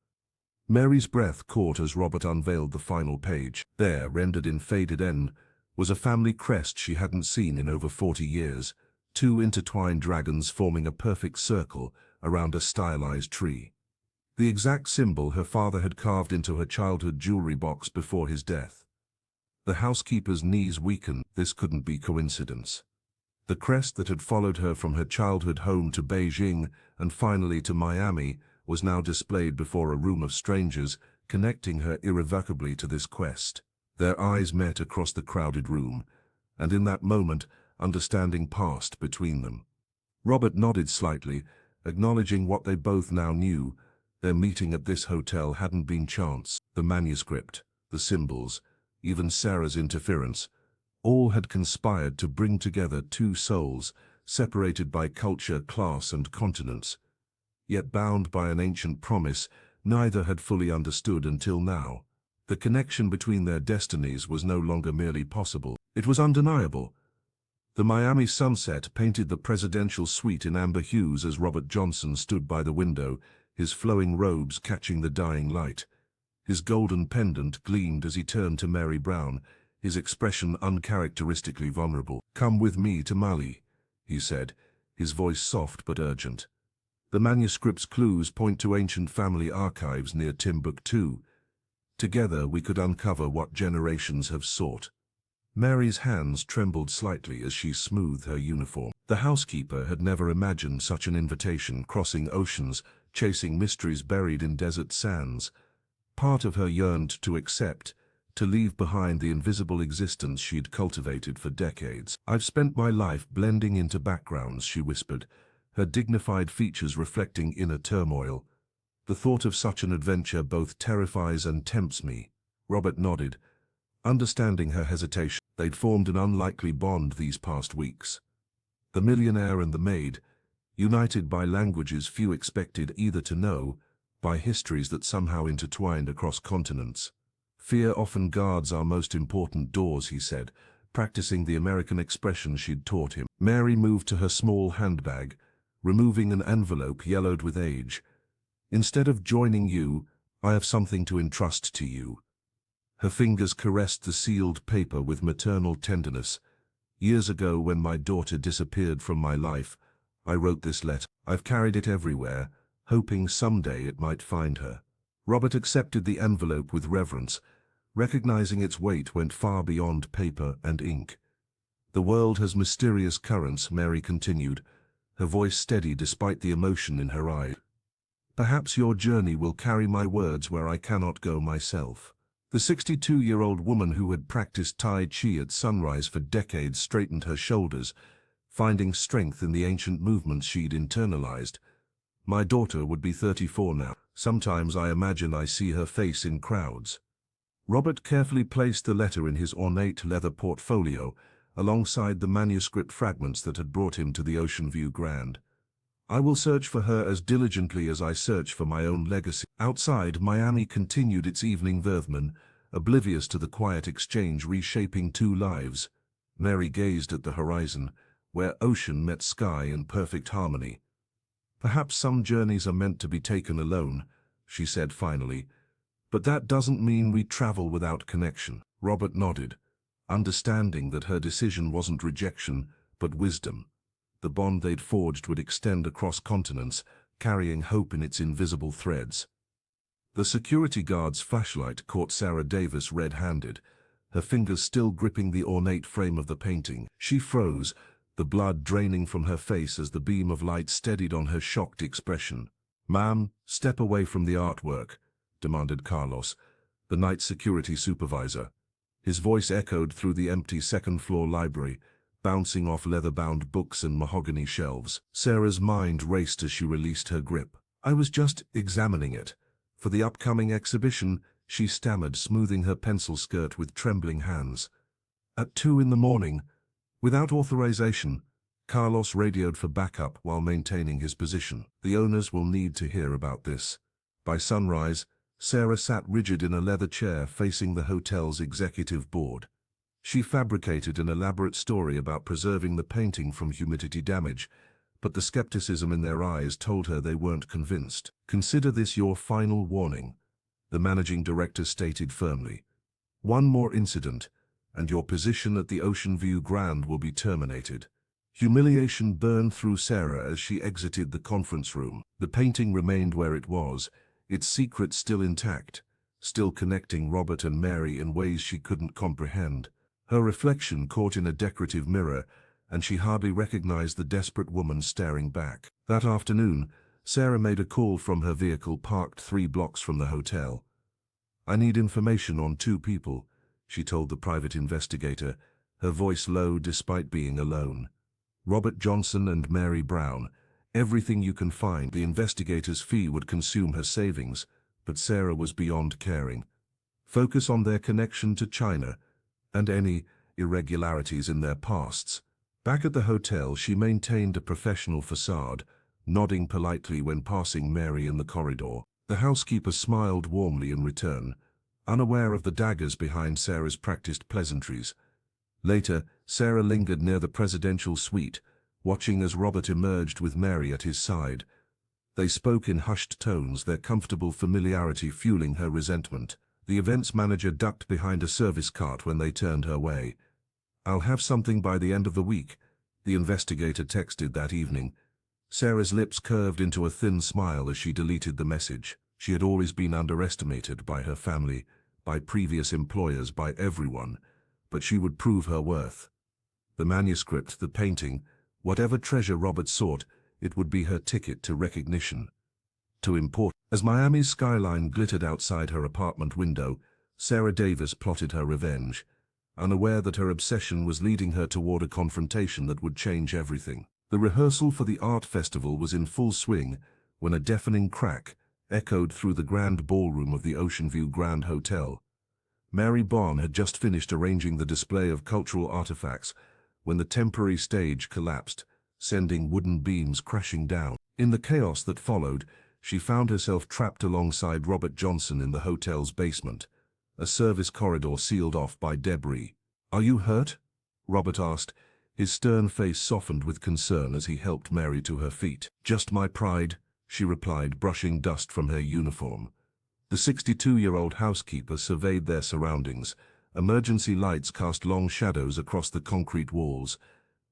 Mary's breath caught as Robert unveiled the final page. There, rendered in faded N, was a family crest she hadn't seen in over 40 years. 2 intertwined dragons forming a perfect circle around a stylized tree. The exact symbol her father had carved into her childhood jewelry box before his death. The housekeeper's knees weakened. This couldn't be coincidence. The crest that had followed her from her childhood home to Beijing and finally to Miami was now displayed before a room of strangers, connecting her irrevocably to this quest. Their eyes met across the crowded room, and in that moment, understanding passed between them. Robert nodded slightly, acknowledging what they both now knew. Their meeting at this hotel hadn't been chance. The manuscript, the symbols, even Sarah's interference, all had conspired to bring together 2 souls, separated by culture, class, and continents. Yet bound by an ancient promise, neither had fully understood until now. The connection between their destinies was no longer merely possible. It was undeniable. The Miami sunset painted the presidential suite in amber hues as Robert Johnson stood by the window, his flowing robes catching the dying light. His golden pendant gleamed as he turned to Mary Brown, his expression uncharacteristically vulnerable. "Come with me to Mali," he said, his voice soft but urgent. "The manuscript's clues point to ancient family archives near Timbuktu. Together we could uncover what generations have sought." Mary's hands trembled slightly as she smoothed her uniform. The housekeeper had never imagined such an invitation, crossing oceans, chasing mysteries buried in desert sands. Part of her yearned to accept, to leave behind the invisible existence she'd cultivated for decades. "I've spent my life blending into backgrounds," she whispered, her dignified features reflecting inner turmoil. "The thought of such an adventure both terrifies and tempts me." Robert nodded, understanding her hesitation. They'd formed an unlikely bond these past weeks. The millionaire and the maid, united by languages few expected either to know, by histories that somehow intertwined across continents. "Fear often guards our most important doors," he said, practicing the American expression she'd taught him. Mary moved to her small handbag, removing an envelope yellowed with age. "Instead of joining you, I have something to entrust to you." Her fingers caressed the sealed paper with maternal tenderness. "Years ago, when my daughter disappeared from my life, I wrote this letter. I've carried it everywhere, hoping someday it might find her." Robert accepted the envelope with reverence, recognizing its weight went far beyond paper and ink. "The world has mysterious currents," Mary continued, her voice steady despite the emotion in her eye. "Perhaps your journey will carry my words where I cannot go myself." The 62-year-old woman who had practiced Tai Chi at sunrise for decades straightened her shoulders, finding strength in the ancient movements she'd internalized. "My daughter would be 34 now. Sometimes I imagine I see her face in crowds." Robert carefully placed the letter in his ornate leather portfolio, alongside the manuscript fragments that had brought him to the Ocean View Grand. "I will search for her as diligently as I search for my own legacy." Outside, Miami continued its evening vermin, oblivious to the quiet exchange reshaping two lives. Mary gazed at the horizon, where ocean met sky in perfect harmony. "Perhaps some journeys are meant to be taken alone," she said finally, "but that doesn't mean we travel without connection." Robert nodded, understanding that her decision wasn't rejection, but wisdom. The bond they'd forged would extend across continents, carrying hope in its invisible threads. The security guard's flashlight caught Sarah Davis red-handed, her fingers still gripping the ornate frame of the painting. She froze, the blood draining from her face as the beam of light steadied on her shocked expression. "Ma'am, step away from the artwork," demanded Carlos, the night security supervisor. His voice echoed through the empty second-floor library, bouncing off leather-bound books and mahogany shelves. Sarah's mind raced as she released her grip. "I was just examining it. For the upcoming exhibition," she stammered, smoothing her pencil skirt with trembling hands. "At 2 in the morning, without authorization." Carlos radioed for backup while maintaining his position. "The owners will need to hear about this." By sunrise, Sarah sat rigid in a leather chair facing the hotel's executive board. She fabricated an elaborate story about preserving the painting from humidity damage, but the skepticism in their eyes told her they weren't convinced. "Consider this your final warning," the managing director stated firmly. "One more incident, and your position at the Ocean View Grand will be terminated." Humiliation burned through Sarah as she exited the conference room. The painting remained where it was, its secret still intact, still connecting Robert and Mary in ways she couldn't comprehend. Her reflection caught in a decorative mirror, and she hardly recognized the desperate woman staring back. That afternoon, Sarah made a call from her vehicle parked 3 blocks from the hotel. "I need information on 2 people," she told the private investigator, her voice low despite being alone. "Robert Johnson and Mary Brown. Everything you can find." The investigator's fee would consume her savings, but Sarah was beyond caring. "Focus on their connection to China and any irregularities in their pasts." Back at the hotel, she maintained a professional facade, nodding politely when passing Mary in the corridor. The housekeeper smiled warmly in return, unaware of the daggers behind Sarah's practiced pleasantries. Later, Sarah lingered near the presidential suite, watching as Robert emerged with Mary at his side. They spoke in hushed tones, their comfortable familiarity fueling her resentment. The events manager ducked behind a service cart when they turned her way. "I'll have something by the end of the week," the investigator texted that evening. Sarah's lips curved into a thin smile as she deleted the message. She had always been underestimated by her family, by previous employers, by everyone, but she would prove her worth. The manuscript, the painting, whatever treasure Robert sought, it would be her ticket to recognition, to import. As Miami's skyline glittered outside her apartment window, Sarah Davis plotted her revenge, unaware that her obsession was leading her toward a confrontation that would change everything. The rehearsal for the art festival was in full swing when a deafening crack echoed through the grand ballroom of the Ocean View Grand Hotel. Mary Bond had just finished arranging the display of cultural artifacts when the temporary stage collapsed, sending wooden beams crashing down. In the chaos that followed, she found herself trapped alongside Robert Johnson in the hotel's basement, a service corridor sealed off by debris. "Are you hurt?" Robert asked, his stern face softened with concern as he helped Mary to her feet. "Just my pride," she replied, brushing dust from her uniform. The 62-year-old housekeeper surveyed their surroundings. Emergency lights cast long shadows across the concrete walls,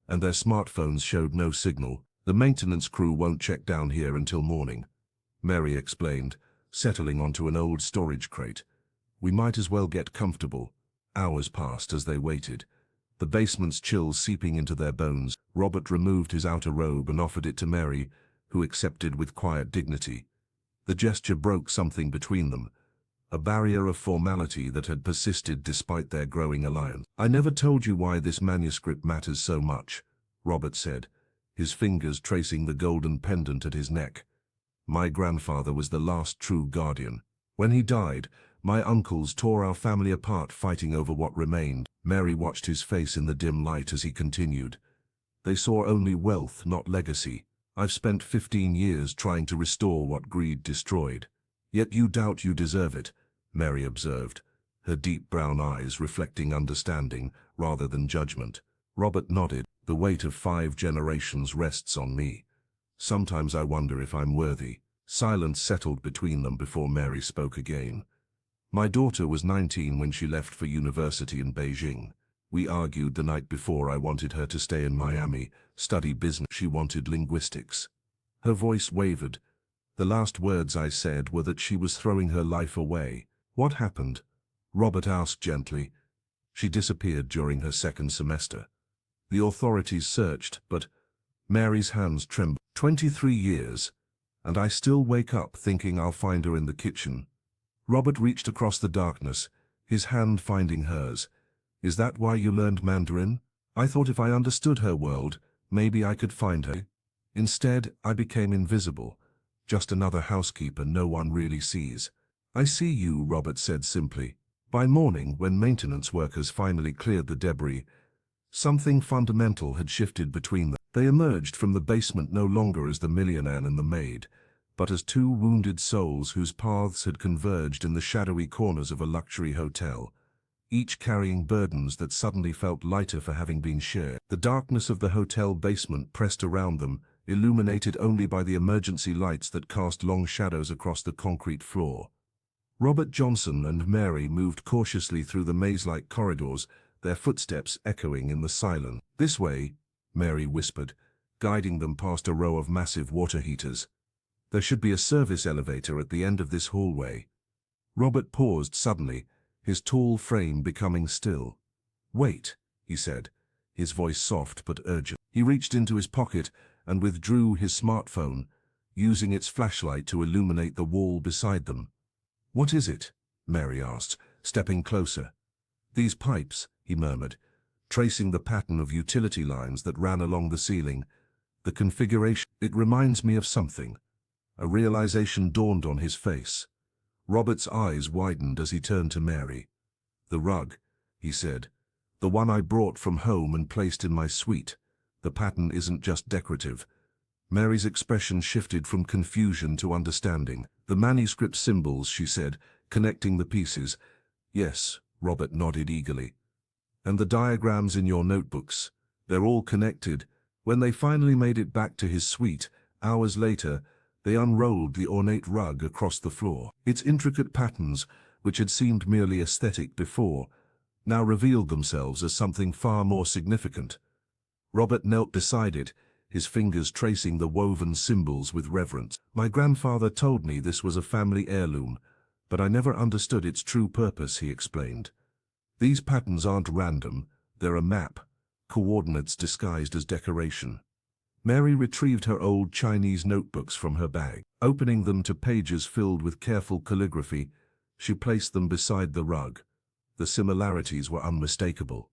and their smartphones showed no signal. "The maintenance crew won't check down here until morning," Mary explained, settling onto an old storage crate. "We might as well get comfortable." Hours passed as they waited, the basement's chills seeping into their bones. Robert removed his outer robe and offered it to Mary, who accepted with quiet dignity. The gesture broke something between them, a barrier of formality that had persisted despite their growing alliance. "I never told you why this manuscript matters so much," Robert said, his fingers tracing the golden pendant at his neck. "My grandfather was the last true guardian. When he died, my uncles tore our family apart fighting over what remained." Mary watched his face in the dim light as he continued. "They saw only wealth, not legacy. I've spent 15 years trying to restore what greed destroyed. Yet you doubt you deserve it," Mary observed, her deep brown eyes reflecting understanding rather than judgment. Robert nodded. "The weight of 5 generations rests on me. Sometimes I wonder if I'm worthy." Silence settled between them before Mary spoke again. "My daughter was 19 when she left for university in Beijing. We argued the night before. I wanted her to stay in Miami, study business. She wanted linguistics." Her voice wavered. "The last words I said were that she was throwing her life away." "What happened?" Robert asked gently. "She disappeared during her second semester. The authorities searched, but..." Mary's hands trembled. 23 years, and I still wake up thinking I'll find her in the kitchen." Robert reached across the darkness, his hand finding hers. "Is that why you learned Mandarin? I thought if I understood her world, maybe I could find her. Instead, I became invisible, just another housekeeper no one really sees." "I see you," Robert said simply. By morning, when maintenance workers finally cleared the debris, something fundamental had shifted between them. They emerged from the basement no longer as the millionaire and the maid, but as two wounded souls whose paths had converged in the shadowy corners of a luxury hotel, each carrying burdens that suddenly felt lighter for having been shared. The darkness of the hotel basement pressed around them, illuminated only by the emergency lights that cast long shadows across the concrete floor. Robert Johnson and Mary moved cautiously through the maze-like corridors, their footsteps echoing in the silence. "This way," Mary whispered, guiding them past a row of massive water heaters. "There should be a service elevator at the end of this hallway." Robert paused suddenly, his tall frame becoming still. "Wait," he said, his voice soft but urgent. He reached into his pocket and withdrew his smartphone, using its flashlight to illuminate the wall beside them. "What is it?" Mary asked, stepping closer. "These pipes," he murmured, tracing the pattern of utility lines that ran along the ceiling. "The configuration, it reminds me of something." A realization dawned on his face. Robert's eyes widened as he turned to Mary. "The rug," he said. "The one I brought from home and placed in my suite. The pattern isn't just decorative." Mary's expression shifted from confusion to understanding. "The manuscript symbols," she said, connecting the pieces. "Yes," Robert nodded eagerly. And the diagrams in your notebooks, they're all connected. When they finally made it back to his suite, hours later, they unrolled the ornate rug across the floor. Its intricate patterns, which had seemed merely aesthetic before, now revealed themselves as something far more significant. Robert knelt beside it, his fingers tracing the woven symbols with reverence. My grandfather told me this was a family heirloom, but I never understood its true purpose, he explained. These patterns aren't random, they're a map, coordinates disguised as decoration. Mary retrieved her old Chinese notebooks from her bag. Opening them to pages filled with careful calligraphy, she placed them beside the rug. The similarities were unmistakable.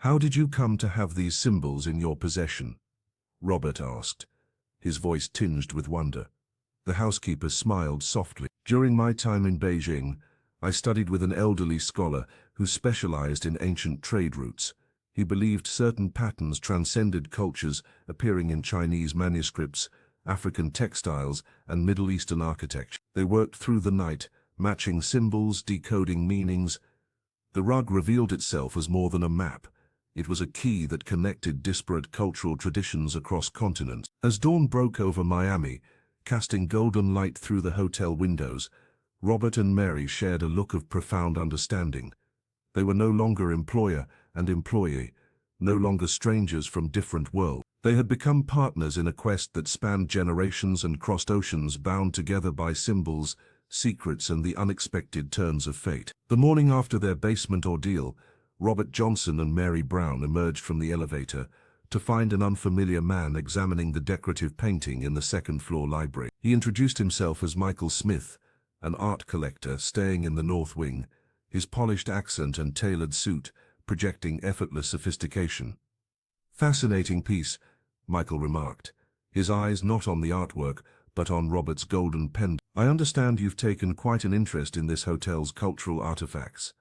How did you come to have these symbols in your possession? Robert asked, his voice tinged with wonder. The housekeeper smiled softly. During my time in Beijing, I studied with an elderly scholar who specialized in ancient trade routes. He believed certain patterns transcended cultures, appearing in Chinese manuscripts, African textiles, and Middle Eastern architecture. They worked through the night, matching symbols, decoding meanings. The rug revealed itself as more than a map. It was a key that connected disparate cultural traditions across continents. As dawn broke over Miami, casting golden light through the hotel windows, Robert and Mary shared a look of profound understanding. They were no longer employer and employee, no longer strangers from different worlds. They had become partners in a quest that spanned generations and crossed oceans, bound together by symbols, secrets, and the unexpected turns of fate. The morning after their basement ordeal, Robert Johnson and Mary Brown emerged from the elevator to find an unfamiliar man examining the decorative painting in the second-floor library. He introduced himself as Michael Smith, an art collector staying in the North Wing, his polished accent and tailored suit projecting effortless sophistication. "Fascinating piece," Michael remarked, his eyes not on the artwork, but on Robert's golden pendant. "I understand you've taken quite an interest in this hotel's cultural artifacts."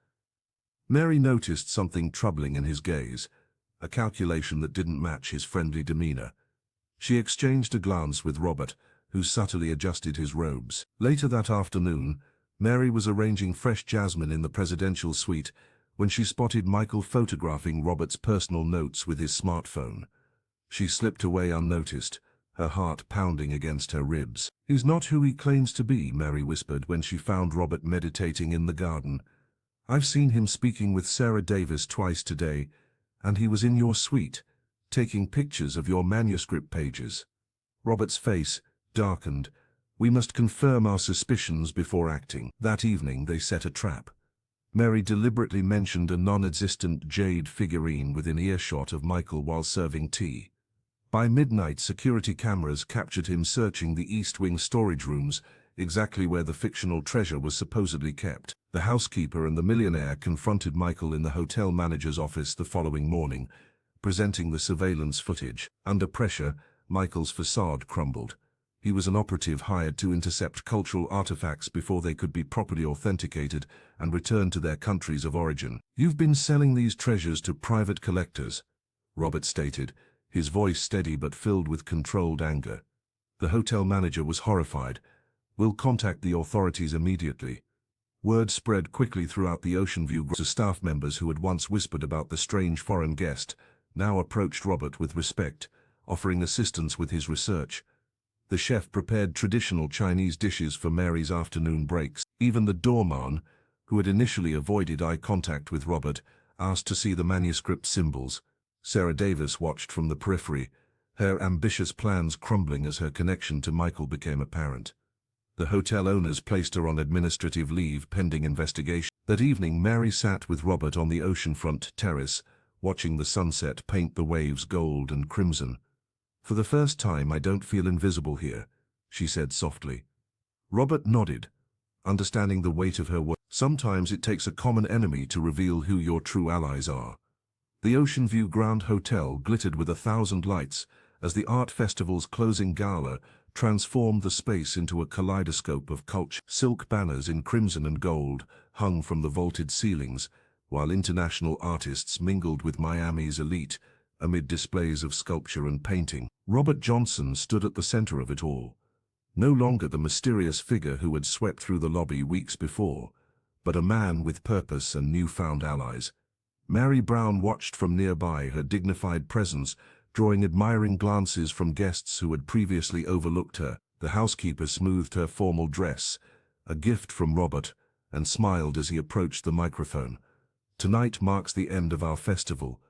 Mary noticed something troubling in his gaze, a calculation that didn't match his friendly demeanor. She exchanged a glance with Robert, who subtly adjusted his robes. Later that afternoon, Mary was arranging fresh jasmine in the presidential suite when she spotted Michael photographing Robert's personal notes with his smartphone. She slipped away unnoticed, her heart pounding against her ribs. "He's not who he claims to be," Mary whispered when she found Robert meditating in the garden. "I've seen him speaking with Sarah Davis twice today, and he was in your suite, taking pictures of your manuscript pages." Robert's face darkened. "We must confirm our suspicions before acting." That evening they set a trap. Mary deliberately mentioned a non-existent jade figurine within earshot of Michael while serving tea. By midnight, security cameras captured him searching the East Wing storage rooms, exactly where the fictional treasure was supposedly kept. The housekeeper and the millionaire confronted Michael in the hotel manager's office the following morning, presenting the surveillance footage. Under pressure, Michael's facade crumbled. He was an operative hired to intercept cultural artifacts before they could be properly authenticated and returned to their countries of origin. "You've been selling these treasures to private collectors," Robert stated, his voice steady but filled with controlled anger. The hotel manager was horrified. "We'll contact the authorities immediately." Word spread quickly throughout the Ocean View group. Staff members who had once whispered about the strange foreign guest now approached Robert with respect, offering assistance with his research. The chef prepared traditional Chinese dishes for Mary's afternoon breaks. Even the doorman, who had initially avoided eye contact with Robert, asked to see the manuscript symbols. Sarah Davis watched from the periphery, her ambitious plans crumbling as her connection to Michael became apparent. The hotel owners placed her on administrative leave pending investigation. That evening, Mary sat with Robert on the oceanfront terrace, watching the sunset paint the waves gold and crimson. "For the first time, I don't feel invisible here," she said softly. Robert nodded, understanding the weight of her words. "Sometimes it takes a common enemy to reveal who your true allies are." The Ocean View Grand Hotel glittered with 1,000 lights as the art festival's closing gala transformed the space into a kaleidoscope of culture. Silk banners in crimson and gold hung from the vaulted ceilings, while international artists mingled with Miami's elite amid displays of sculpture and painting. Robert Johnson stood at the center of it all, no longer the mysterious figure who had swept through the lobby weeks before, but a man with purpose and newfound allies. Mary Brown watched from nearby, her dignified presence drawing admiring glances from guests who had previously overlooked her. The housekeeper smoothed her formal dress, a gift from Robert, and smiled as he approached the microphone. "Tonight marks the end of our festival,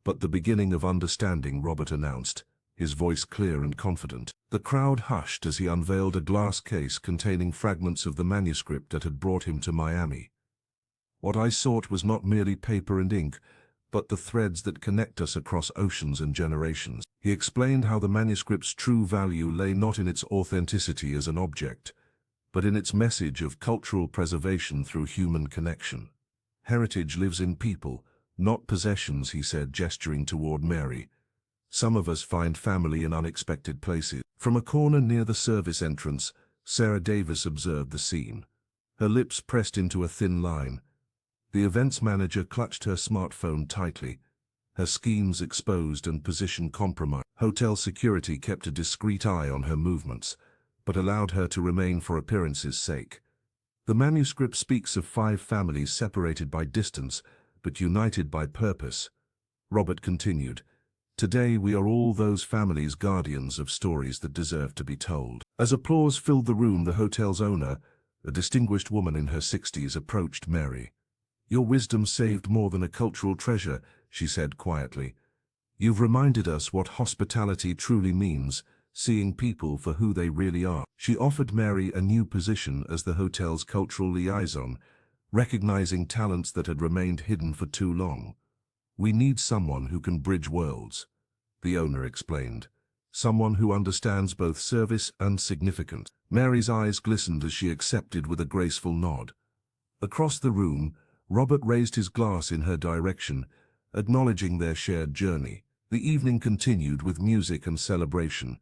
but the beginning of understanding," Robert announced, his voice clear and confident. The crowd hushed as he unveiled a glass case containing fragments of the manuscript that had brought him to Miami. "What I sought was not merely paper and ink, but the threads that connect us across oceans and generations." He explained how the manuscript's true value lay not in its authenticity as an object, but in its message of cultural preservation through human connection. "Heritage lives in people, not possessions," he said, gesturing toward Mary. "Some of us find family in unexpected places." From a corner near the service entrance, Sarah Davis observed the scene. Her lips pressed into a thin line. The events manager clutched her smartphone tightly, her schemes exposed and position compromised. Hotel security kept a discreet eye on her movements, but allowed her to remain for appearance's sake. "The manuscript speaks of 5 families separated by distance, but united by purpose," Robert continued. "Today we are all those families, guardians of stories that deserve to be told." As applause filled the room, the hotel's owner, a distinguished woman in her 60s, approached Mary. "Your wisdom saved more than a cultural treasure," she said quietly. "You've reminded us what hospitality truly means, seeing people for who they really are." She offered Mary a new position as the hotel's cultural liaison, recognizing talents that had remained hidden for too long. "We need someone who can bridge worlds," the owner explained. "Someone who understands both service and significance." Mary's eyes glistened as she accepted with a graceful nod. Across the room, Robert raised his glass in her direction, acknowledging their shared journey. The evening continued with music and celebration,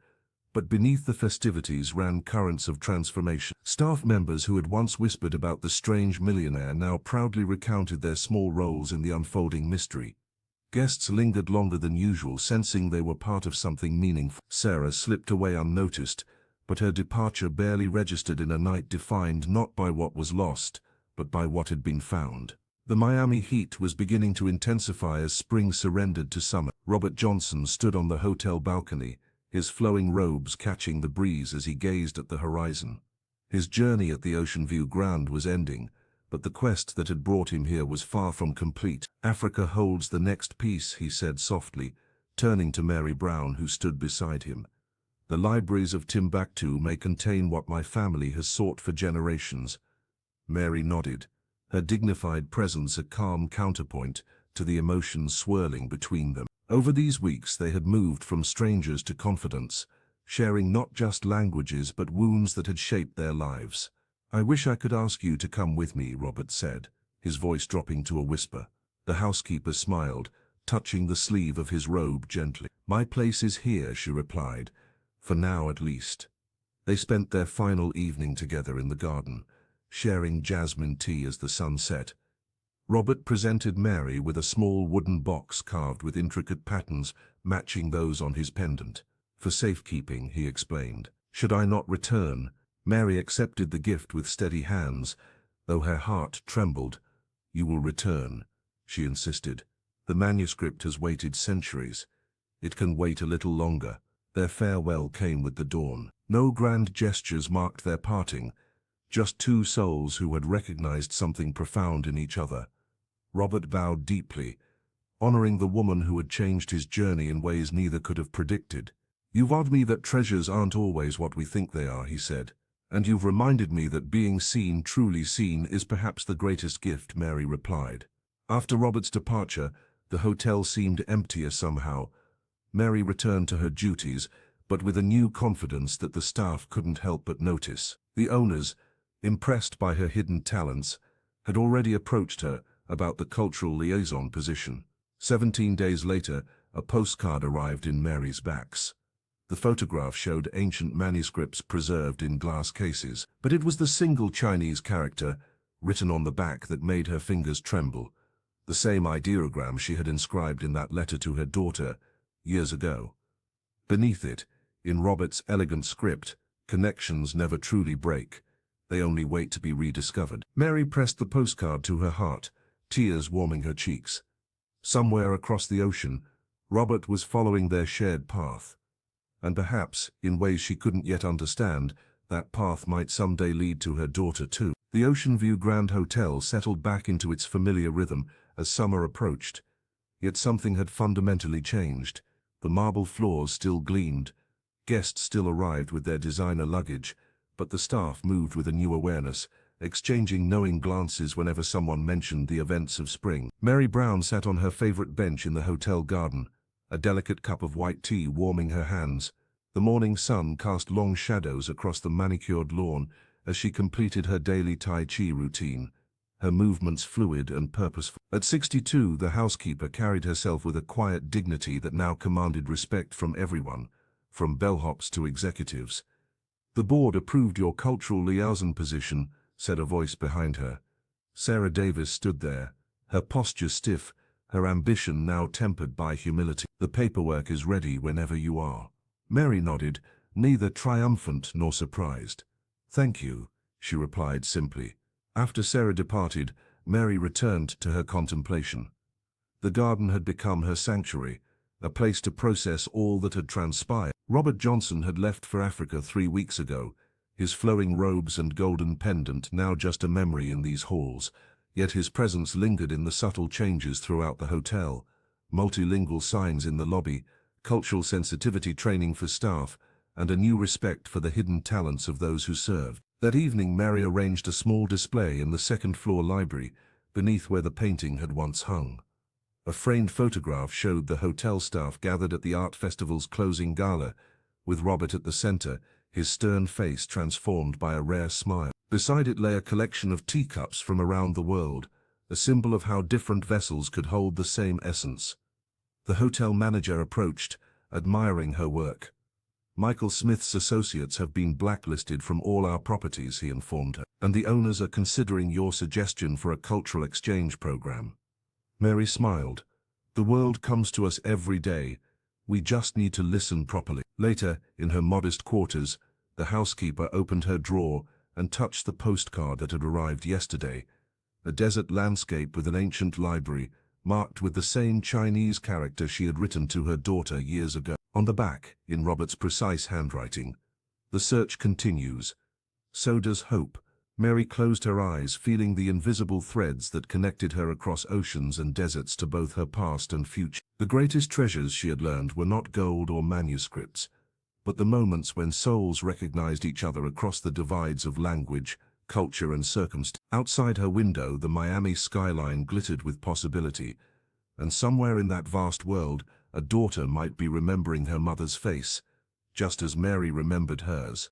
but beneath the festivities ran currents of transformation. Staff members who had once whispered about the strange millionaire now proudly recounted their small roles in the unfolding mystery. Guests lingered longer than usual, sensing they were part of something meaningful. Sarah slipped away unnoticed, but her departure barely registered in a night defined not by what was lost, but by what had been found. The Miami heat was beginning to intensify as spring surrendered to summer. Robert Johnson stood on the hotel balcony, his flowing robes catching the breeze as he gazed at the horizon. His journey at the Ocean View Ground was ending, but the quest that had brought him here was far from complete. "Africa holds the next piece," he said softly, turning to Mary Brown, who stood beside him. "The libraries of Timbuktu may contain what my family has sought for generations." Mary nodded, her dignified presence a calm counterpoint to the emotions swirling between them. Over these weeks they had moved from strangers to confidants, sharing not just languages but wounds that had shaped their lives. "I wish I could ask you to come with me," Robert said, his voice dropping to a whisper. The housekeeper smiled, touching the sleeve of his robe gently. "My place is here," she replied, "for now at least." They spent their final evening together in the garden, sharing jasmine tea as the sun set. Robert presented Mary with a small wooden box carved with intricate patterns matching those on his pendant. "For safekeeping," he explained. "Should I not return?" Mary accepted the gift with steady hands, though her heart trembled. "You will return," she insisted. "The manuscript has waited centuries. It can wait a little longer." Their farewell came with the dawn. No grand gestures marked their parting, just 2 souls who had recognized something profound in each other. Robert bowed deeply, honoring the woman who had changed his journey in ways neither could have predicted. "You've taught me that treasures aren't always what we think they are," he said. "And you've reminded me that being seen, truly seen, is perhaps the greatest gift," Mary replied. After Robert's departure, the hotel seemed emptier somehow. Mary returned to her duties, but with a new confidence that the staff couldn't help but notice. The owners, impressed by her hidden talents, had already approached her about the cultural liaison position. 17 days later, a postcard arrived in Mary's box. The photograph showed ancient manuscripts preserved in glass cases, but it was the single Chinese character written on the back that made her fingers tremble, the same ideogram she had inscribed in that letter to her daughter years ago. Beneath it, in Robert's elegant script, "Connections never truly break. They only wait to be rediscovered." Mary pressed the postcard to her heart, tears warming her cheeks. Somewhere across the ocean, Robert was following their shared path. And perhaps, in ways she couldn't yet understand, that path might someday lead to her daughter too. The Ocean View Grand Hotel settled back into its familiar rhythm as summer approached. Yet something had fundamentally changed. The marble floors still gleamed. Guests still arrived with their designer luggage, but the staff moved with a new awareness, exchanging knowing glances whenever someone mentioned the events of spring. Mary Brown sat on her favorite bench in the hotel garden, a delicate cup of white tea warming her hands. The morning sun cast long shadows across the manicured lawn as she completed her daily Tai Chi routine, her movements fluid and purposeful. At 62, the housekeeper carried herself with a quiet dignity that now commanded respect from everyone, from bellhops to executives. "The board approved your cultural liaison position," said a voice behind her. Sarah Davis stood there, her posture stiff, her ambition now tempered by humility. "The paperwork is ready whenever you are." Mary nodded, neither triumphant nor surprised. "Thank you," she replied simply. After Sarah departed, Mary returned to her contemplation. The garden had become her sanctuary, a place to process all that had transpired. Robert Johnson had left for Africa 3 weeks ago, his flowing robes and golden pendant now just a memory in these halls, yet his presence lingered in the subtle changes throughout the hotel, multilingual signs in the lobby, cultural sensitivity training for staff, and a new respect for the hidden talents of those who served. That evening, Mary arranged a small display in the second-floor library, beneath where the painting had once hung. A framed photograph showed the hotel staff gathered at the art festival's closing gala, with Robert at the center, his stern face transformed by a rare smile. Beside it lay a collection of teacups from around the world, a symbol of how different vessels could hold the same essence. The hotel manager approached, admiring her work. "Michael Smith's associates have been blacklisted from all our properties," he informed her, "and the owners are considering your suggestion for a cultural exchange program." Mary smiled. "The world comes to us every day. We just need to listen properly." Later, in her modest quarters, the housekeeper opened her drawer and touched the postcard that had arrived yesterday, a desert landscape with an ancient library, marked with the same Chinese character she had written to her daughter years ago. On the back, in Robert's precise handwriting, "The search continues. So does hope." Mary closed her eyes, feeling the invisible threads that connected her across oceans and deserts to both her past and future. The greatest treasures, she had learned, were not gold or manuscripts, but the moments when souls recognized each other across the divides of language, culture, and circumstance. Outside her window, the Miami skyline glittered with possibility, and somewhere in that vast world, a daughter might be remembering her mother's face, just as Mary remembered hers.